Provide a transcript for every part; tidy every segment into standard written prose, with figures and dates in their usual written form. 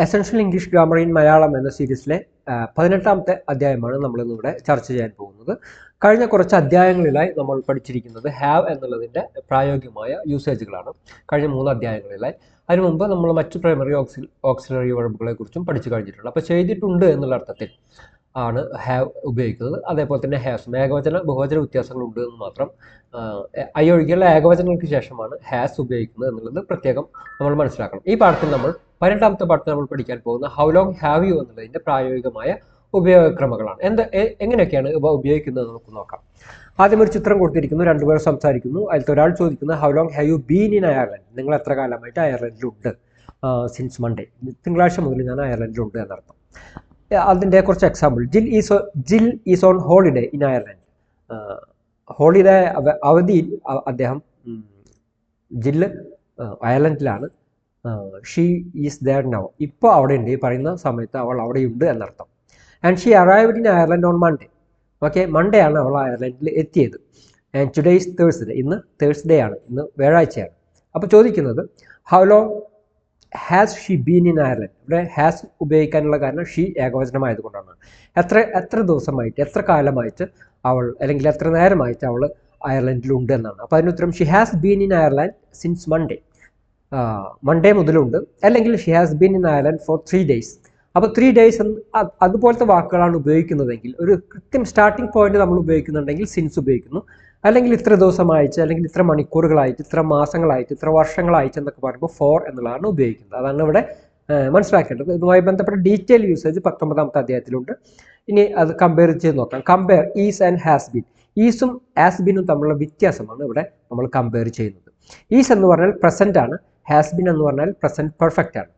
Essential English grammar in Malayalam എന്ന സീരീസിലെ 18ാമത്തെ അധ്യായമാണ് നമ്മളിന്നിവിടെ ചർച്ച ചെയ്യാൻ പോകുന്നത്. കഴിഞ്ഞ കുറച്ച് അധ്യായങ്ങളിലായി നമ്മൾ പഠിച്ചിരിക്കുന്നത് ഹാവ് എന്നുള്ളതിൻ്റെ പ്രായോഗികമായ യൂസേജുകളാണ്. കഴിഞ്ഞ 3 അധ്യായങ്ങളിലായി. അതിനു മുമ്പ് നമ്മൾ മറ്റ് പ്രൈമറി ഓക്സിലറി വെർബുകളെ കുറിച്ചും പഠിച്ചു കഴിഞ്ഞിട്ടുണ്ട്. അപ്പോൾ ചെയ്തിട്ടുണ്ട് എന്നുള്ള അർത്ഥത്തിൽ ആണ് ഹാവ് ഉപയോഗിക്കുന്നത്. അതേപോലെ തന്നെ ഹാസ് ഏകവചന ബഹുവചന വ്യത്യാസങ്ങളുണ്ട് എന്ന് മാത്രം. ഐ ഒഴികെയുള്ള ഏകവചനങ്ങൾക്ക് ശേഷമാണ് ഹാസ് ഉപയോഗിക്കുന്നത് എന്നുള്ളത് പ്രത്യേകം നമ്മൾ മനസ്സിലാക്കണം. ഈ പാഠത്തിൽ നമ്മൾ 18ാമത്തെ പാഠത്തിൽ നമ്മൾ പഠിക്കാൻ പോകുന്ന ഹൗ ലോങ് ഹാവ് യു എന്നുള്ളതിൻ്റെ പ്രായോഗികമായ ഉപയോഗക്രമങ്ങളാണ്. എങ്ങനെയൊക്കെയാണ് ഇവ ഉപയോഗിക്കുന്നത് നമുക്ക് നോക്കാം. ആദ്യം ഒരു ചിത്രം കൊടുത്തിരിക്കുന്നു, രണ്ടുപേർ സംസാരിക്കുന്നു. അതിലത്തെ ഒരാൾ ചോദിക്കുന്നത് how long have you been in Ireland, നിങ്ങൾ എത്ര കാലമായിട്ട് അയർലൻഡിലുണ്ട്? സിൻസ് മൺഡേ, തിങ്കളാഴ്ച മുതൽ ഞാൻ അയർലൻഡിലുണ്ട് എന്നർത്ഥം. അതിൻ്റെ കുറച്ച് example. Jill is on holiday in Ireland. Holiday അവധിയിൽ അദ്ദേഹം ജില്ല് അയർലൻഡിലാണ്. ഷീ ഈസ് ദേർ നൗ, ഇപ്പോൾ അവിടെ ഉണ്ട്, ഈ പറയുന്ന സമയത്ത് അവൾ അവിടെയുണ്ട് എന്നർത്ഥം. And she arrived in Ireland on Monday. Okay, Monday ആണ് അവൾ അയർലൻഡിൽ എത്തിയത്. ആൻഡ് ടുഡേ ഈസ് തേഴ്സ്ഡേ, ഇന്ന് തേഴ്സ്ഡേ ആണ്, ഇന്ന് വ്യാഴാഴ്ചയാണ്. അപ്പോൾ ചോദിക്കുന്നത് how long has she been in Ireland. ഇവിടെ ഹാസ് ഉപയോഗിക്കാനുള്ള കാരണം ഷീ ഏകവചനമായതുകൊണ്ടാണ്. എത്ര ദിവസമായിട്ട്, എത്ര കാലമായിട്ട് അവൾ, അല്ലെങ്കിൽ എത്ര നേരമായിട്ട് അവൾ അയർലൻഡിലുണ്ട് എന്നാണ്. അപ്പോൾ അതിന് ഉത്തരം she has been in Ireland since Monday, Monday മുതലുണ്ട്. അല്ലെങ്കിൽ she has been in Ireland for 3 days. അപ്പോൾ 3 days അതുപോലത്തെ വാക്കുകളാണ് ഉപയോഗിക്കുന്നതെങ്കിൽ, ഒരു കൃത്യം സ്റ്റാർട്ടിംഗ് പോയിന്റ് നമ്മൾ ഉപയോഗിക്കുന്നുണ്ടെങ്കിൽ സിൻസ് ഉപയോഗിക്കുന്നു. അല്ലെങ്കിൽ ഇത്ര ദിവസമായിട്ട്, അല്ലെങ്കിൽ ഇത്ര മണിക്കൂറുകളായിട്ട്, ഇത്ര മാസങ്ങളായിട്ട്, ഇത്ര വർഷങ്ങളായിട്ട് എന്നൊക്കെ പറയുമ്പോൾ ഫോർ എന്നുള്ളതാണ് ഉപയോഗിക്കുന്നത്. അതാണ് ഇവിടെ മനസ്സിലാക്കേണ്ടത്. ഇതുമായി ബന്ധപ്പെട്ട ഡീറ്റെയിൽ യൂസേജ് 19ാമത്തെ അധ്യായത്തിലുണ്ട്. ഇനി അത് കമ്പയർ ചെയ്ത് നോക്കാം. Compare is and has been. ഈസും ഹാസ് ബീനും തമ്മിലുള്ള വ്യത്യാസമാണ് ഇവിടെ നമ്മൾ കമ്പയർ ചെയ്യുന്നത്. ഈസ് എന്ന് പറഞ്ഞാൽ പ്രസന്റ് ആണ്, ഹാസ് ബീൻ എന്ന് പറഞ്ഞാൽ പ്രസന്റ് പെർഫെക്റ്റ് ആണ്.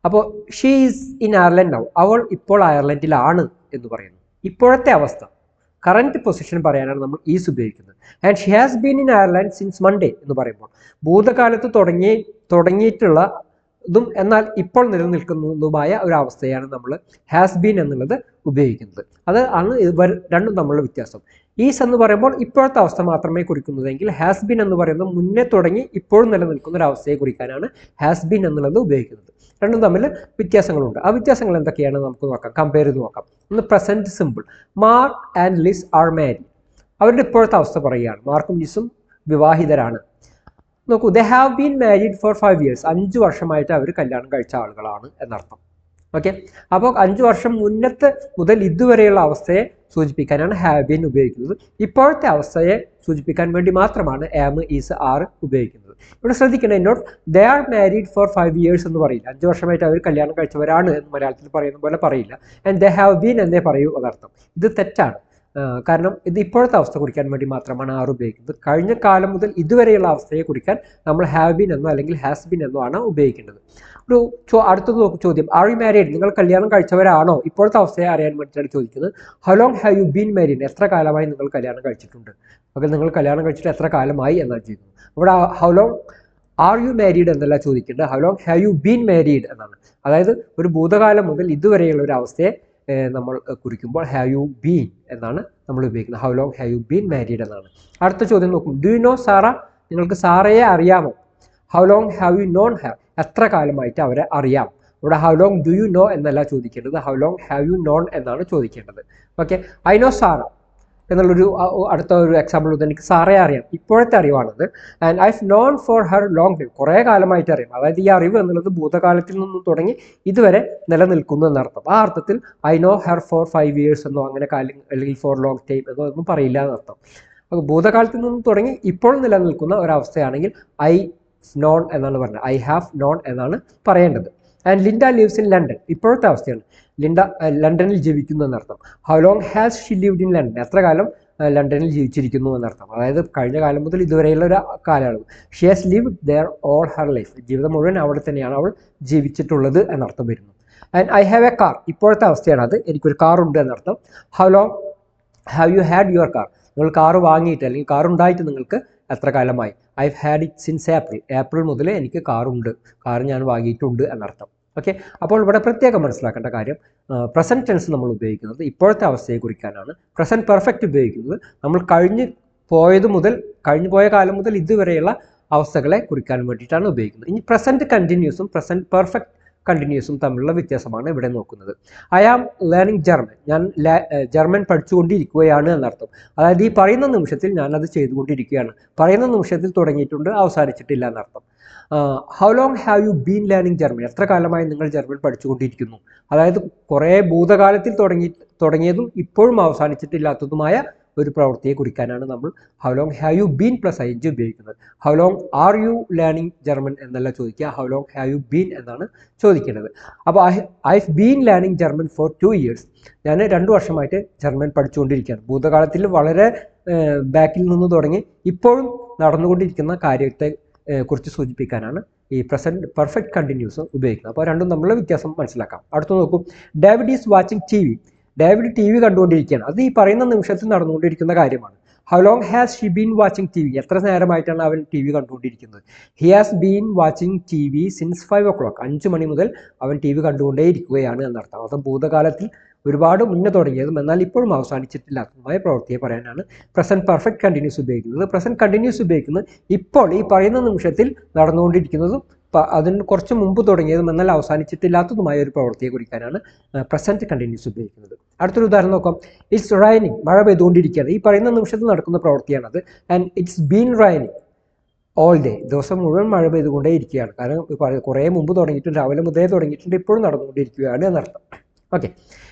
അപ്പോൾ she is in Ireland now, അവൾ ഇപ്പോൾ അയർലൻഡിലാണ് എന്ന് പറയുന്നു. ഇപ്പോഴത്തെ അവസ്ഥ, കറന്റ് പൊസിഷൻ പറയാനാണ് നമ്മൾ ഈസ് ഉപയോഗിക്കുന്നത്. And she has been in Ireland since Monday എന്ന് പറയുമ്പോൾ ഭൂതകാലത്ത് തുടങ്ങിയിട്ടുള്ള ഇതും എന്നാൽ ഇപ്പോൾ നിലനിൽക്കുന്നതുമായ ഒരു അവസ്ഥയാണ് നമ്മൾ ഹാസ് ബീൻ എന്നുള്ളത് ഉപയോഗിക്കുന്നത്. അത് ആണ് ഇവർ രണ്ടും തമ്മിലുള്ള വ്യത്യാസം. ഈസ് എന്ന് പറയുമ്പോൾ ഇപ്പോഴത്തെ അവസ്ഥ മാത്രമേ കുറിക്കുന്നതെങ്കിൽ ഹാസ് ബീൻ എന്ന് പറയുന്നത് മുന്നേ തുടങ്ങി ഇപ്പോഴും നിലനിൽക്കുന്ന ഒരു അവസ്ഥയെ കുറിക്കാനാണ് ഹാസ് ബീൻ എന്നുള്ളത് ഉപയോഗിക്കുന്നത്. രണ്ടും തമ്മിൽ വ്യത്യാസങ്ങളുണ്ട്. ആ വ്യത്യാസങ്ങൾ എന്തൊക്കെയാണ് നമുക്ക് നോക്കാം, കമ്പയർ ചെയ്ത് നോക്കാം. ഒന്ന് present simple. Mark and Liz R married. അവരുടെ ഇപ്പോഴത്തെ അവസ്ഥ പറയുകയാണ്. മാർക്കും ലിസും വിവാഹിതരാണ്. നോക്കൂ, they have been married four 5 years. 5 വർഷമായിട്ട് അവർ കല്യാണം കഴിച്ച ആളുകളാണ് എന്നർത്ഥം. ഓക്കെ, അപ്പോൾ 5 വർഷം മുന്നത്തെ മുതൽ ഇതുവരെയുള്ള അവസ്ഥയെ സൂചിപ്പിക്കാനാണ് ഹാവ് ബീൻ ഉപയോഗിക്കുന്നത്. ഇപ്പോഴത്തെ അവസ്ഥയെ സൂചിപ്പിക്കാൻ വേണ്ടി മാത്രമാണ് ആം, ഈസ്, ആർ ഉപയോഗിക്കുന്നത്. ഇവിടെ ശ്രദ്ധിക്കണം, എന്നോട് they are married four 5 years എന്ന് പറയില്ല. 5 വർഷമായിട്ട് അവർ കല്യാണം കഴിച്ചവരാണ് എന്ന് മലയാളത്തിൽ പറയുന്ന പോലെ പറയില്ല. ആൻഡ് ദേ ഹാവ് ബീൻ എന്നേ പറയൂ എന്നർത്ഥം. ഇത് തെറ്റാണ്. കാരണം ഇത് ഇപ്പോഴത്തെ അവസ്ഥ കുറിക്കാൻ വേണ്ടി മാത്രമാണ് ആർ ഉപയോഗിക്കുന്നത്. കഴിഞ്ഞ കാലം മുതൽ ഇതുവരെയുള്ള അവസ്ഥയെ കുറിക്കാൻ നമ്മൾ ഹാവ് ബീൻ എന്നോ അല്ലെങ്കിൽ ഹാസ് ബീൻ എന്നോ ആണ് ഉപയോഗിക്കേണ്ടത്. അടുത്തത് ചോദ്യം, ആർ യു മാരീഡ്, നിങ്ങൾ കല്യാണം കഴിച്ചവരാണോ? ഇപ്പോഴത്തെ അവസ്ഥയെ അറിയാൻ വേണ്ടിയിട്ടാണ് ചോദിക്കുന്നത്. How long have you been married, എത്ര കാലമായി നിങ്ങൾ കല്യാണം കഴിച്ചിട്ടുണ്ട്? അപ്പോൾ നിങ്ങൾ കല്യാണം കഴിച്ചിട്ട് എത്ര കാലമായി എന്നാണ് ചോദിക്കുന്നത്. ഇവിടെ how long are you married എന്നല്ല ചോദിക്കേണ്ടത്, how long have you been married എന്നാണ്. അതായത് ഒരു ഭൂതകാലം മുതൽ ഇതുവരെയുള്ള ഒരു അവസ്ഥയെ നമ്മൾ കുറിക്കുമ്പോൾ ഹാവ് യു ബീൻ എന്നാണ് നമ്മൾ ഉപയോഗിക്കുന്നത്. How long have you been married എന്നാണ്. അടുത്ത ചോദ്യം നോക്കും, ഡു യു നോ സാറ, നിങ്ങൾക്ക് സാറയെ അറിയാമോ? How long have U non Har, എത്ര കാലമായിട്ട് അവരെ അറിയാം? ഇവിടെ how long do you know എന്നല്ല ചോദിക്കേണ്ടത്, how long have U non എന്നാണ് ചോദിക്കേണ്ടത്. ഓക്കെ, ഐ നോ സാറ എന്നുള്ളൊരു അടുത്ത ഒരു എക്സാമ്പിൾ. എനിക്ക് സാറയെ അറിയാം, ഇപ്പോഴത്തെ അറിവാണത്. And I have known for her long time, കുറേ കാലമായിട്ട് അറിയാം. അതായത് ഈ അറിവ് എന്നുള്ളത് ഭൂതകാലത്തിൽ നിന്നും തുടങ്ങി ഇതുവരെ നിലനിൽക്കുന്നു എന്നർത്ഥം. ആ അർത്ഥത്തിൽ I know her for 5 years എന്നോ അങ്ങനെ അല്ലെങ്കിൽ ഫോർ ലോങ് ടൈം എന്നോ ഒന്നും പറയില്ല എന്നർത്ഥം. അപ്പോൾ ഭൂതകാലത്തിൽ നിന്നും തുടങ്ങി ഇപ്പോൾ നിലനിൽക്കുന്ന ഒരവസ്ഥയാണെങ്കിൽ ഐ നോൺ എന്നാണ് പറഞ്ഞത്, ഐ ഹാവ് നോൺ എന്നാണ് പറയേണ്ടത്. And Linda lives in London, ഇപ്പോഴത്തെ അവസ്ഥയാണ്. ലിൻഡ ലണ്ടനിൽ ജീവിക്കുന്നു എന്നർത്ഥം. How long has Xi lived in London, എത്ര കാലം ലണ്ടനിൽ ജീവിച്ചിരിക്കുന്നു എന്നർത്ഥം. അതായത് കഴിഞ്ഞ കാലം മുതൽ ഇതുവരെയുള്ള ഒരു കാലയളവ്. She has lived there all her life, ജീവിതം മുഴുവൻ അവിടെ തന്നെയാണ് അവൾ ജീവിച്ചിട്ടുള്ളത് എന്നർത്ഥം വരുന്നു. And I have a car, ഇപ്പോഴത്തെ അവസ്ഥയാണ് അത്, എനിക്കൊരു കാർ ഉണ്ട് എന്നർത്ഥം. How long have you had your car, നിങ്ങൾ കാർ വാങ്ങിയിട്ട് അല്ലെങ്കിൽ കാർ ഉണ്ടായിട്ട് നിങ്ങൾക്ക് എത്ര കാലമായി? I had it since April, April മുതൽ എനിക്ക് കാറുണ്ട്, കാർ ഞാൻ വാങ്ങിയിട്ടുണ്ട് എന്നർത്ഥം. ഓക്കെ, അപ്പോൾ ഇവിടെ പ്രത്യേകം മനസ്സിലാക്കേണ്ട കാര്യം, പ്രസന്റ് ടെൻസ് നമ്മൾ ഉപയോഗിക്കുന്നത് ഇപ്പോഴത്തെ അവസ്ഥയെ കുറിക്കാനാണ്. പ്രസന്റ് പെർഫെക്റ്റ് ഉപയോഗിക്കുന്നത് നമ്മൾ കഴിഞ്ഞു പോയ കാലം മുതൽ ഇതുവരെയുള്ള അവസ്ഥകളെ കുറിക്കാൻ വേണ്ടിയിട്ടാണ് ഉപയോഗിക്കുന്നത്. ഇനി പ്രസന്റ് കണ്ടിന്യൂസും പ്രസന്റ് പെർഫെക്റ്റ് കണ്ടിന്യൂസും തമ്മിലുള്ള വ്യത്യാസമാണ് ഇവിടെ നോക്കുന്നത്. ഐ ആം ലേണിംഗ് ജർമ്മൻ, ഞാൻ ജർമ്മൻ പഠിച്ചുകൊണ്ടിരിക്കുകയാണ് എന്നർത്ഥം. അതായത് ഈ പറയുന്ന നിമിഷത്തിൽ ഞാനത് ചെയ്തുകൊണ്ടിരിക്കുകയാണ്. പറയുന്ന നിമിഷത്തിൽ തുടങ്ങിയിട്ടുണ്ട്, അവസാനിച്ചിട്ടില്ല എന്നർത്ഥം. How long have you been learning German, എത്ര കാലമായി നിങ്ങൾ ജർമ്മൻ പഠിച്ചുകൊണ്ടിരിക്കുന്നു? അതായത് കുറേ ഭൂതകാലത്തിൽ തുടങ്ങിയതും ഇപ്പോഴും അവസാനിച്ചിട്ടില്ലാത്തതുമായ ഒരു പ്രവൃത്തിയെ കുറിക്കാനാണ് നമ്മൾ how long have you been plus ing ഉപയോഗിക്കുന്നത്. How long are you learning German എന്നല്ല ചോദിക്കുക, how long have you been എന്നാണ് ചോദിക്കേണ്ടത്. അപ്പോൾ I been learning German for 2 years, ഞാൻ 2 വർഷമായിട്ട് ജർമ്മൻ പഠിച്ചുകൊണ്ടിരിക്കുകയാണ്. ഭൂതകാലത്തിൽ വളരെ ബാക്കിൽ നിന്ന് തുടങ്ങി ഇപ്പോഴും നടന്നുകൊണ്ടിരിക്കുന്ന കാര്യത്തെ കുറിച്ച് സൂചിപ്പിക്കാനാണ് ഈ പ്രസന്റ് പെർഫെക്റ്റ് കണ്ടിന്യൂസ് ഉപയോഗിക്കുന്നത്. അപ്പോൾ രണ്ടും തമ്മിലുള്ള വ്യത്യാസം മനസ്സിലാക്കാം. അടുത്ത് നോക്കൂ, David is watching TV, David TV കണ്ടുകൊണ്ടിരിക്കുകയാണ്. അത് ഈ പറയുന്ന നിമിഷത്തിൽ നടന്നുകൊണ്ടിരിക്കുന്ന കാര്യമാണ്. How long has she been watching TV, എത്ര നേരമായിട്ടാണ് അവൻ TV കണ്ടുകൊണ്ടിരിക്കുന്നത്? He has been watching TV since 5 o'clock, 5 മണി മുതൽ അവൻ TV കണ്ടുകൊണ്ടേയിരിക്കുകയാണ് എന്നർത്ഥം. അത് ഭൂതകാലത്തിൽ ഒരുപാട് മുന്നേ തുടങ്ങിയതും എന്നാൽ ഇപ്പോഴും അവസാനിച്ചിട്ടില്ലാത്തതുമായ പ്രവൃത്തിയെ പറയാനാണ് പ്രസന്റ് പെർഫെക്റ്റ് കണ്ടിന്യൂസ് ഉപയോഗിക്കുന്നത്. പ്രസന്റ് കണ്ടിന്യൂസ് ഉപയോഗിക്കുന്നത് ഇപ്പോൾ ഈ പറയുന്ന നിമിഷത്തിൽ നടന്നുകൊണ്ടിരിക്കുന്നതും അതിന് കുറച്ച് മുമ്പ് തുടങ്ങിയതും എന്നാൽ അവസാനിച്ചിട്ടില്ലാത്തതുമായ ഒരു പ്രവൃത്തിയെ കുറിക്കാനാണ് പ്രസന്റ് കണ്ടിന്യൂസ് ഉപയോഗിക്കുന്നത്. അടുത്തൊരു ഉദാഹരണം നോക്കാം. ഇറ്റ്സ് റൈനിങ്, മഴ പെയ്തുകൊണ്ടിരിക്കുകയാണ്. ഈ പറയുന്ന നിമിഷത്തിൽ നടക്കുന്ന പ്രവൃത്തിയാണത്. And it's been raining all day, ദിവസം മുഴുവൻ മഴ പെയ്തുകൊണ്ടേ ഇരിക്കുകയാണ്. കാരണം കുറേ മുമ്പ് തുടങ്ങിയിട്ടുണ്ട്, രാവിലെ മുതലേ തുടങ്ങിയിട്ടുണ്ട്, ഇപ്പോഴും നടന്നുകൊണ്ടിരിക്കുകയാണ് എന്നർത്ഥം. ഓക്കെ,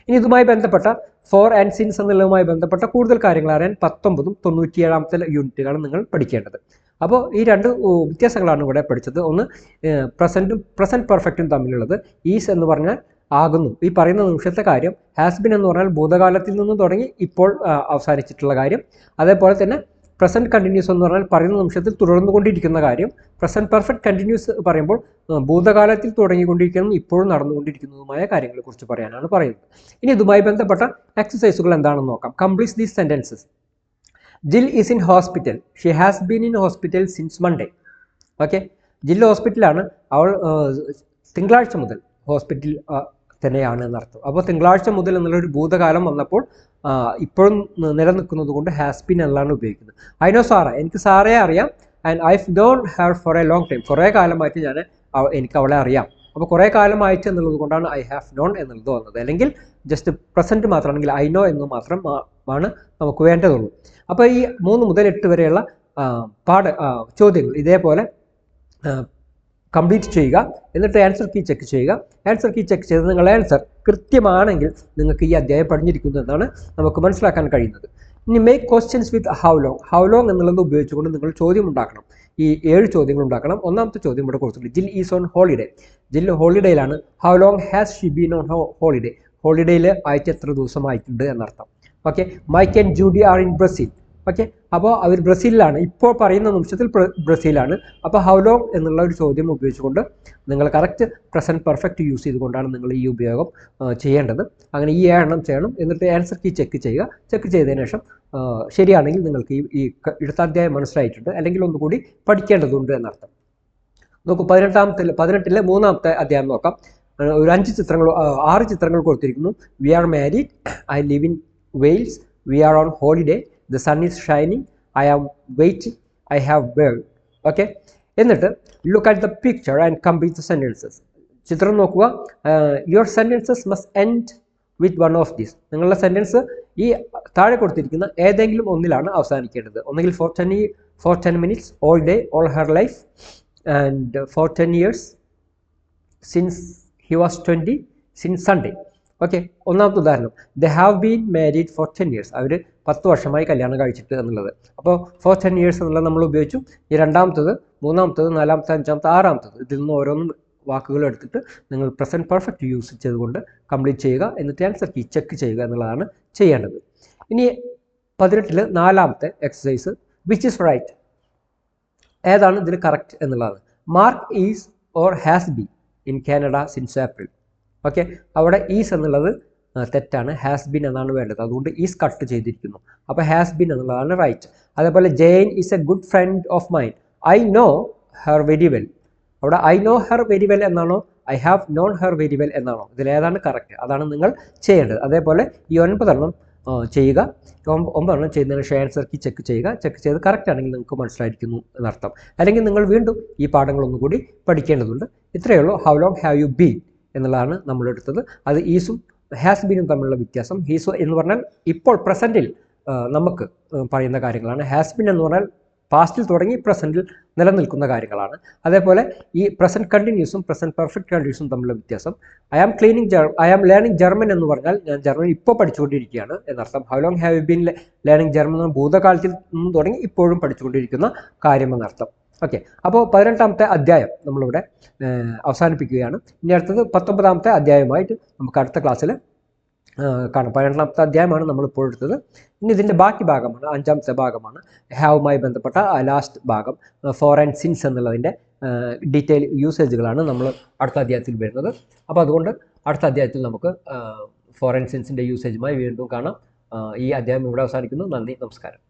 ഇനി ഇതുമായി ബന്ധപ്പെട്ട ഫോർ ആൻഡ് സിൻസ് എന്നുള്ളതുമായി ബന്ധപ്പെട്ട കൂടുതൽ കാര്യങ്ങൾ അറിയാൻ 19ഉം 97ാമത്തെ യൂണിറ്റുകളാണ് നിങ്ങൾ പഠിക്കേണ്ടത്. അപ്പോൾ ഈ രണ്ട് വ്യത്യാസങ്ങളാണ് ഇവിടെ പഠിച്ചത്. ഒന്ന് പ്രസന്റ് പെർഫെക്റ്റും തമ്മിലുള്ളത്. ഈസ് എന്ന് പറഞ്ഞാൽ ആകുന്നു, ഈ പറയുന്ന നിമിഷത്തെ കാര്യം. ഹാസ് ബിൻ എന്ന് പറഞ്ഞാൽ ഭൂതകാലത്തിൽ നിന്ന് തുടങ്ങി ഇപ്പോൾ അവസാനിച്ചിട്ടുള്ള കാര്യം. അതേപോലെ തന്നെ പ്രസന്റ് കണ്ടിന്യൂസ് എന്ന് പറഞ്ഞാൽ പറയുന്ന നിമിഷത്തിൽ തുടർന്നുകൊണ്ടിരിക്കുന്ന കാര്യം. പ്രസന്റ് പെർഫെക്റ്റ് കണ്ടിന്യൂസ് പറയുമ്പോൾ ഭൂതകാലത്തിൽ തുടങ്ങിക്കൊണ്ടിരിക്കുന്നതും ഇപ്പോഴും നടന്നുകൊണ്ടിരിക്കുന്നതുമായ കാര്യങ്ങളെ കുറിച്ച് പറയാനാണ് പറയുന്നത്. ഇനി ഇതുമായി ബന്ധപ്പെട്ട എക്സസൈസുകൾ എന്താണെന്ന് നോക്കാം. Complete these sentences. Jill is in hospital, she has been in hospital since Monday. Okay, Jill ഹോസ്പിറ്റലാണ്, അവൾ തിങ്കളാഴ്ച മുതൽ ഹോസ്പിറ്റൽ തന്നെയാണ് എന്നർത്ഥം. അപ്പോൾ തിങ്കളാഴ്ച മുതൽ എന്നുള്ളൊരു ഭൂതകാലം വന്നപ്പോൾ ഇപ്പോഴും നിലനിൽക്കുന്നത് കൊണ്ട് ഹാസ് ബീൻ എന്നാണ് ഉപയോഗിക്കുന്നത്. ഐ നോ സാറ, എനിക്ക് സാറയെ അറിയാം. And I known her for a long time, കുറേ കാലമായിട്ട് എനിക്ക് അവളെ അറിയാം. അപ്പോൾ കുറേ കാലമായിട്ട് എന്നുള്ളത് കൊണ്ടാണ് ഐ ഹാവ് നോൺ എന്നുള്ളത് വന്നത്. അല്ലെങ്കിൽ ജസ്റ്റ് പ്രസൻറ്റ് മാത്രമാണെങ്കിൽ ഐ നോ എന്ന് മാത്രമാണ് നമുക്ക് വേണ്ടതുള്ളൂ. അപ്പോൾ ഈ 3 മുതൽ 8 വരെയുള്ള ചോദ്യങ്ങൾ ഇതേപോലെ കംപ്ലീറ്റ് ചെയ്യുക. എന്നിട്ട് ആൻസർ കീ ചെക്ക് ചെയ്യുക. ആൻസർ കീ ചെക്ക് ചെയ്ത് നിങ്ങളുടെ ആൻസർ കൃത്യമാണെങ്കിൽ നിങ്ങൾക്ക് ഈ അധ്യായം പഠിഞ്ഞിരിക്കുന്നു എന്നാണ് നമുക്ക് മനസ്സിലാക്കാൻ കഴിയുന്നത്. ഇനി make questions with how long. How long എന്നുള്ളത് ഉപയോഗിച്ചുകൊണ്ട് നിങ്ങൾ ചോദ്യം ഉണ്ടാക്കണം. ഈ 7 ചോദ്യങ്ങൾ ഉണ്ടാക്കണം. ഒന്നാമത്തെ ചോദ്യം ഇവിടെ കൊടുത്തിട്ടുണ്ട്. ജിൽ ഈസ് ഓൺ ഹോളിഡേ. ജിൽ ഹോളിഡേയിലാണ്. How long has she been on holiday. ഹോളിഡേയിൽ ആയിട്ട് എത്ര ദിവസമായിട്ടുണ്ട് എന്നർത്ഥം. Okay, Mike and Judy are in Brazil. Okay, അപ്പോൾ അവർ ബ്രസീലിലാണ്, ഇപ്പോൾ പറയുന്ന നിമിഷത്തിൽ ബ്രസീലാണ്. അപ്പോൾ ഹൗ ലോങ് എന്നുള്ള ഒരു ചോദ്യം ഉപയോഗിച്ചുകൊണ്ട് നിങ്ങൾ കറക്റ്റ് പ്രസന്റ് പെർഫെക്റ്റ് യൂസ് ചെയ്തുകൊണ്ടാണ് നിങ്ങൾ ഈ ഉപയോഗം ചെയ്യേണ്ടത്. അങ്ങനെ ഈ 7 എണ്ണം ചെയ്യണം. എന്നിട്ട് ആൻസർ കീ ചെക്ക് ചെയ്യുക. ചെക്ക് ചെയ്തതിനു ശേഷം ശരിയാണെങ്കിൽ നിങ്ങൾക്ക് ഈ എടുത്ത അധ്യായം മനസ്സിലായിട്ടുണ്ട്, അല്ലെങ്കിൽ ഒന്നുകൂടി പഠിക്കേണ്ടതുണ്ട് എന്നർത്ഥം. നോക്കൂ, 18-ലെ 3ാമത്തെ അധ്യായം നോക്കാം. ഒരു 6 ചിത്രങ്ങൾ കൊടുത്തിരിക്കുന്നു. We are married, I live in Wales, we are on holiday, the sun is shining, I am waiting, I have bird. Okay, എന്നിട്ട് look at the picture and complete the sentences. ചിത്രം നോക്കുക. your sentences must end with one of these. നിങ്ങളുടെ sentence ഈ താഴെ കൊടുത്തിരിക്കുന്ന ഏതെങ്കിലും ഒന്നിലാണ് അവസാനിക്കേണ്ടത്. ഒന്നുകിൽ for 10 minutes, all day, all her life, and for 10 years, since he was 20, since Sunday. Okay, ഒന്നാമത്തെ ഉദാഹരണം, they have been married four 10 years. അവർ 10 വർഷമായി കല്യാണം കഴിച്ചിട്ട് എന്നുള്ളത്. അപ്പോൾ ഫോർ 10 years എന്നുള്ളത് നമ്മൾ ഉപയോഗിച്ചു. ഈ രണ്ടാമത്തത്, 3ാമത്തത്, 4ാമത്തെ, 5ാമത്തെ, 6ാമത്തത്, ഇതിൽ നിന്ന് ഓരോന്നും വാക്കുകൾ എടുത്തിട്ട് നിങ്ങൾ പ്രസന്റ് പെർഫെക്റ്റ് യൂസ് ചെയ്തുകൊണ്ട് കംപ്ലീറ്റ് ചെയ്യുക. എന്നിട്ട് ആൻസർ കീ ചെക്ക് ചെയ്യുക എന്നുള്ളതാണ് ചെയ്യേണ്ടത്. ഇനി 18-ൽ 4ാമത്തെ എക്സസൈസ്, വിച്ച് ഈസ് റൈറ്റ്. ഏതാണ് ഇതിൽ കറക്റ്റ് എന്നുള്ളതാണ്. Mark is or has be in Canada since April. Okay, അവിടെ ഈസ് എന്നുള്ളത് തെറ്റാണ്, ഹാസ് ബീൻ എന്നാണ് വേണ്ടത്. അതുകൊണ്ട് ഈസ് കട്ട് ചെയ്തിരിക്കുന്നു. അപ്പോൾ ഹാസ് ബീൻ എന്നുള്ളതാണ് റൈറ്റ്. അതേപോലെ Jane is a good friend of mine, I know her very well. അവിടെ I know her very well എന്നാണോ, I have known her very well എന്നാണോ, ഇതിലേതാണ് കറക്റ്റ്, അതാണ് നിങ്ങൾ ചെയ്യേണ്ടത്. അതേപോലെ ഈ 9 എണ്ണം ചെയ്യുക. 9 എണ്ണം ചെയ്യുന്നതിന് ശേഷം ആൻസർ കീ ചെക്ക് ചെയ്യുക. ചെക്ക് ചെയ്ത് കറക്റ്റ് ആണെങ്കിൽ നിങ്ങൾക്ക് മനസ്സിലായിരിക്കുന്നു എന്നർത്ഥം. അല്ലെങ്കിൽ നിങ്ങൾ വീണ്ടും ഈ പാഠങ്ങൾ ഒന്നുകൂടി പഠിക്കേണ്ടതുണ്ട്. ഇത്രയേ ഉള്ളൂ. How long have you been എന്നുള്ളതാണ് നമ്മൾ എടുത്തത്. അത് ഈസും ഹാസ് ബീനും തമ്മിലുള്ള വ്യത്യാസം. ഹീസ് എന്ന് പറഞ്ഞാൽ ഇപ്പോൾ പ്രസൻറ്റിൽ നമുക്ക് പറയുന്ന കാര്യങ്ങളാണ്. ഹാസ് ബീൻ എന്ന് പറഞ്ഞാൽ പാസ്റ്റിൽ തുടങ്ങി പ്രസൻറ്റിൽ നിലനിൽക്കുന്ന കാര്യങ്ങളാണ്. അതേപോലെ ഈ പ്രസൻറ്റ് കണ്ടിന്യൂസും പ്രസൻറ്റ് പെർഫെക്റ്റ് കണ്ടിന്യൂസും തമ്മിലുള്ള വ്യത്യാസം. ഐ ആം ലേണിംഗ് ജർമ്മൻ എന്ന് പറഞ്ഞാൽ ഞാൻ ജർമ്മൻ ഇപ്പോൾ പഠിച്ചുകൊണ്ടിരിക്കുകയാണ് എന്നർത്ഥം. How long have you been learning German എന്ന് ഭൂതകാലത്തിൽ നിന്നും തുടങ്ങി ഇപ്പോഴും പഠിച്ചുകൊണ്ടിരിക്കുന്ന കാര്യം എന്നർത്ഥം. ഓക്കെ, അപ്പോൾ 18ാമത്തെ അധ്യായം നമ്മളിവിടെ അവസാനിപ്പിക്കുകയാണ്. ഇനി അടുത്തത് 19ാമത്തെ അധ്യായമായിട്ട് നമുക്ക് അടുത്ത ക്ലാസ്സിൽ കാണാം. 18ാമത്തെ അധ്യായമാണ് നമ്മളിപ്പോൾ എടുത്തത്. ഇനി ഇതിൻ്റെ ബാക്കി ഭാഗമാണ് 5ാമത്തെ ഭാഗമാണ് ഹാവുമായി ബന്ധപ്പെട്ട ലാസ്റ്റ് ഭാഗം. ഫോർ ആൻഡ് സിൻസ് എന്നുള്ളതിൻ്റെ ഡീറ്റെയിൽ യൂസേജുകളാണ് നമ്മൾ അടുത്ത അധ്യായത്തിൽ വരുന്നത്. അപ്പോൾ അതുകൊണ്ട് അടുത്ത അധ്യായത്തിൽ നമുക്ക് ഫോർ ആൻഡ് സിൻസിൻ്റെ യൂസേജുമായി വീണ്ടും കാണാം. ഈ അധ്യായം ഇവിടെ അവസാനിക്കുന്നു. നന്ദി, നമസ്കാരം.